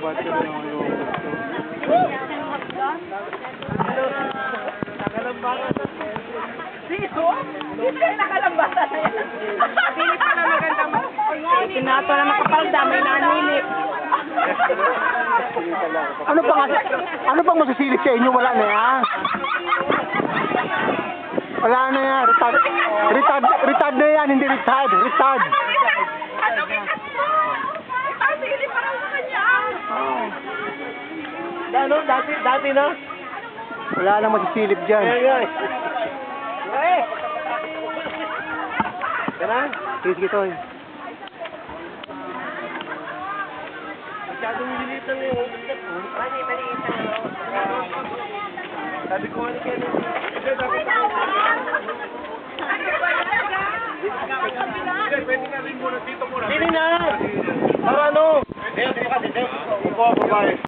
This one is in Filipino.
ba't ka na yung gusto? Dito? Dito yung nakalambatan na yan. Pili pa na maganda mo. Tinato na makapalda, may naninip. Ano pang masisilip sa inyo? Wala na yan. Wala na yan. Retard na yan, hindi retard. Retard. Ano kinas mo? Ay, pili pa lang sa kanya. Ano? Dati na? Wala nang masisilip dyan. Tara. Sige, Toy. Masyadong lilitan na yung Maliit na sabi ko ano kaya Pwede na rin muna dito muna. Pili na! Para ano? Dito kasi, upo, babae.